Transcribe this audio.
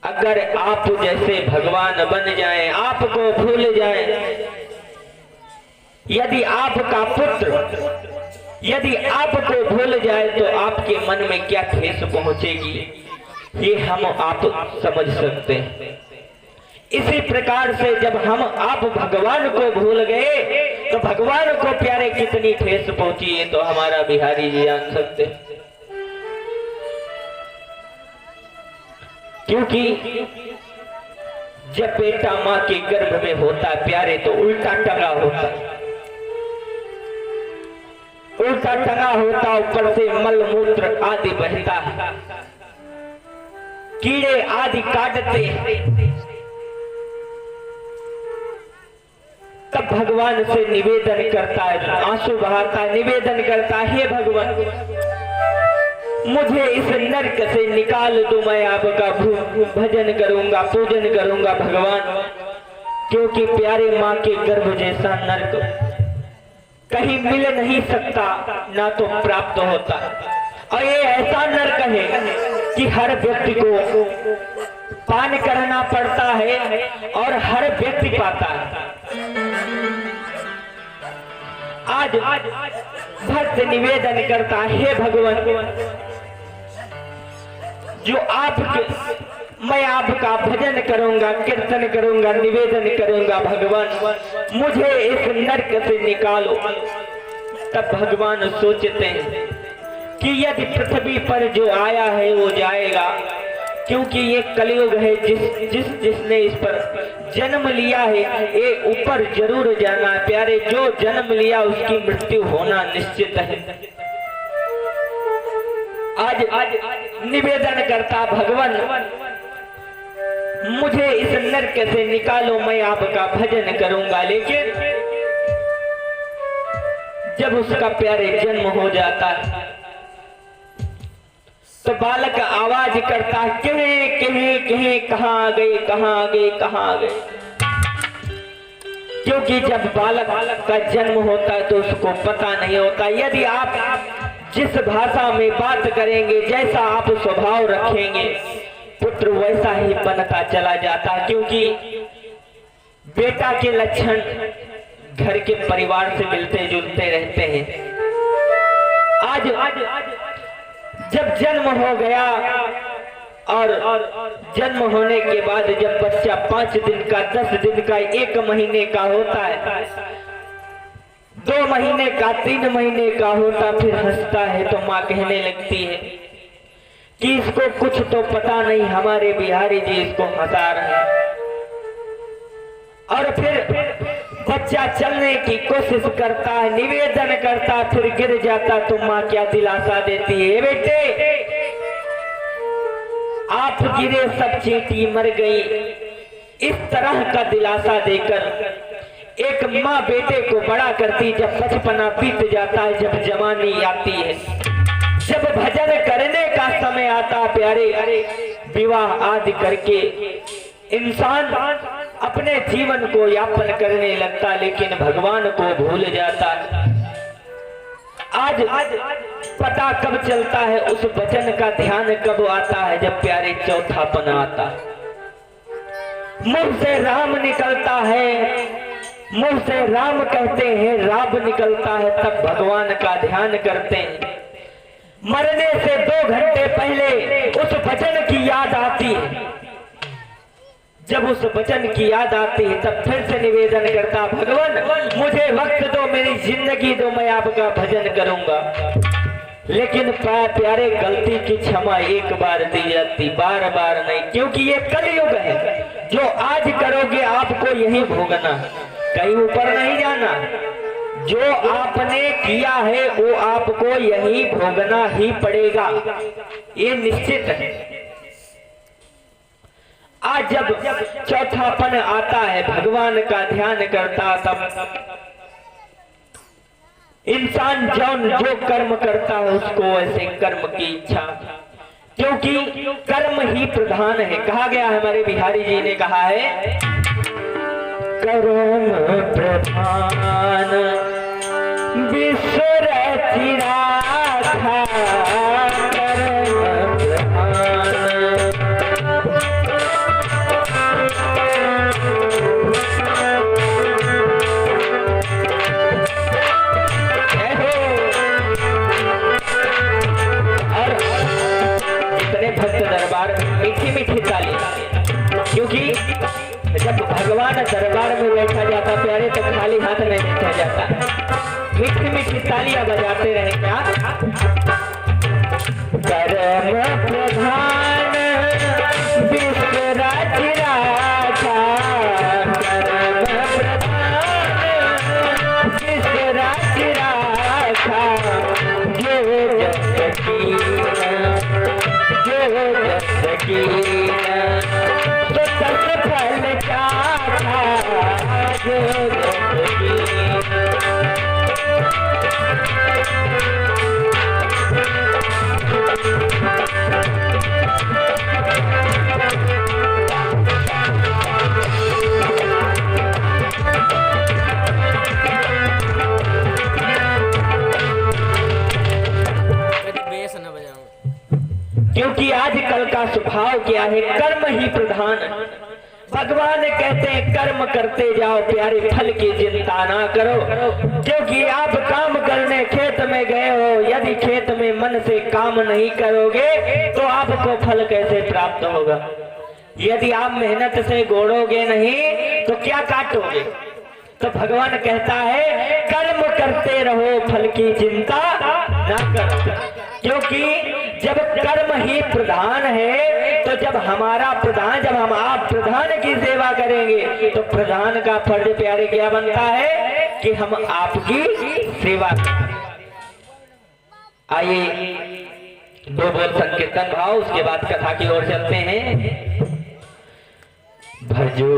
अगर आप जैसे भगवान बन जाएं, आपको भूल जाएं, यदि आपका पुत्र यदि आपको भूल जाए तो आपके मन में क्या ठेस पहुंचेगी, ये हम आप समझ सकते हैं। इसी प्रकार से जब हम आप भगवान को भूल गए तो भगवान को प्यारे कितनी ठेस पहुंची, ये तो हमारा बिहारी जी जान सकते हैं। क्योंकि जब बेटा मां के गर्भ में होता है प्यारे तो उल्टा टंगा होता है, उल्टा टंगा होता, ऊपर से मल मूत्र आदि बहता है, कीड़े आदि काटते हैं। तब भगवान से निवेदन करता है, आंसू बहाता है, निवेदन करता है, हे भगवान मुझे इस नरक से निकाल दो, मैं आपका भजन करूंगा, पूजन करूंगा भगवान। क्योंकि प्यारे माँ के गर्भ जैसा नरक कहीं मिल नहीं सकता, ना तो प्राप्त होता। और ये ऐसा नरक है कि हर व्यक्ति को पान करना पड़ता है और हर व्यक्ति पाता है। आज भक्त निवेदन करता है, हे भगवान जो मैं आपका भजन करूंगा, कीर्तन करूंगा, निवेदन करूंगा भगवान मुझे इस नरक से निकालो। तब भगवान सोचते हैं कि यदि पृथ्वी पर जो आया है वो जाएगा, क्योंकि ये कलयुग है, जिसने इस पर जन्म लिया है ये ऊपर जरूर जाना है। प्यारे जो जन्म लिया उसकी मृत्यु होना निश्चित है। आज निवेदन करता भगवान मुझे इस नरक से निकालो, मैं आपका भजन करूंगा। लेकिन जब उसका प्यारे जन्म हो जाता है तो बालक आवाज करता, कहे कहे कहे कहाँ गए, कहाँ गए, कहाँ गए। क्योंकि जब बालक का जन्म होता है तो उसको पता नहीं होता। यदि आप जिस भाषा में बात करेंगे, जैसा आप स्वभाव रखेंगे, पुत्र वैसा ही बनता चला जाता है। क्योंकि बेटा के लक्षण घर के परिवार से मिलते जुलते रहते हैं। आज जब जन्म हो गया और जन्म होने के बाद जब बच्चा 5 दिन का, 10 दिन का, 1 महीने का होता है, 2 महीने का, 3 महीने का होता, फिर हंसता है तो माँ कहने लगती है कि इसको कुछ तो पता नहीं, हमारे बिहारी जी इसको हंसा रहे हैं। और फिर बच्चा चलने की कोशिश करता है, निवेदन करता, फिर गिर जाता तो माँ क्या दिलासा देती है, बेटे आप गिरे सब चींटी मर गई। इस तरह का दिलासा देकर एक माँ बेटे को बड़ा करती। जब बचपना बीत जाता है, जब जवानी आती है, जब भजन करने का समय आता, प्यारे विवाह आदि करके इंसान अपने जीवन को यापन करने लगता, लेकिन भगवान को भूल जाता। आज पता कब चलता है, उस वचन का ध्यान कब आता है, जब प्यारे चौथापन आता। मुंह से राम निकलता है, मुंह से राम कहते हैं, राब निकलता है, तब भगवान का ध्यान करते हैं। मरने से 2 घंटे पहले उस वचन की याद आती है। जब उस वचन की याद आती है तब फिर से निवेदन करता, भगवान मुझे वक्त दो, मेरी जिंदगी दो, मैं आपका भजन करूंगा। लेकिन प्यारे गलती की क्षमा एक बार दी जाती, बार बार नहीं। क्योंकि ये कलयुग है, जो आज करोगे आपको यही भोगना, कहीं ऊपर नहीं जाना। जो आपने किया है वो आपको यही भोगना ही पड़ेगा, ये निश्चित है। आज जब चौथापन आता है, भगवान का ध्यान करता, तब इंसान जो कर्म करता है उसको वैसे कर्म की इच्छा, क्योंकि कर्म ही प्रधान है। कहा गया है, हमारे बिहारी जी ने कहा है, कर्म प्रधान विश्व रचिरा था, कर्म प्रधान मीठी मीठी ताली, क्योंकि जब भगवान दरबार में बैठा जाता प्यारे तो खाली हाथ नहीं बैठा जाता। मीठी मीठी तालियां बजाते रहे क्या। कर्म प्रधान विश्व राज्य राजा, कर्म प्रधान विश्व राज्य राजा, जो जस कीना, जो जस कीना, तो तस फल चाखा, जो जस कीना। क्योंकि आजकल का स्वभाव क्या है, कर्म ही प्रधान। भगवान कहते हैं कर्म करते जाओ प्यारे, फल की चिंता ना करो। क्योंकि आप काम करने खेत में गए हो, यदि खेत में मन से काम नहीं करोगे तो आपको फल कैसे प्राप्त होगा। यदि आप मेहनत से गोड़ोगे नहीं तो क्या काटोगे। तो भगवान कहता है कर्म करते रहो, फल की चिंता ना करो। क्योंकि जब कर्म ही प्रधान है तो जब हमारा प्रधान, जब हम आप प्रधान की सेवा करेंगे तो प्रधान का फर्ज प्यारे क्या बनता है कि हम आपकी सेवा करें। आइए दो बोल संकीर्तन भाव, उसके बाद कथा की ओर चलते हैं। भजो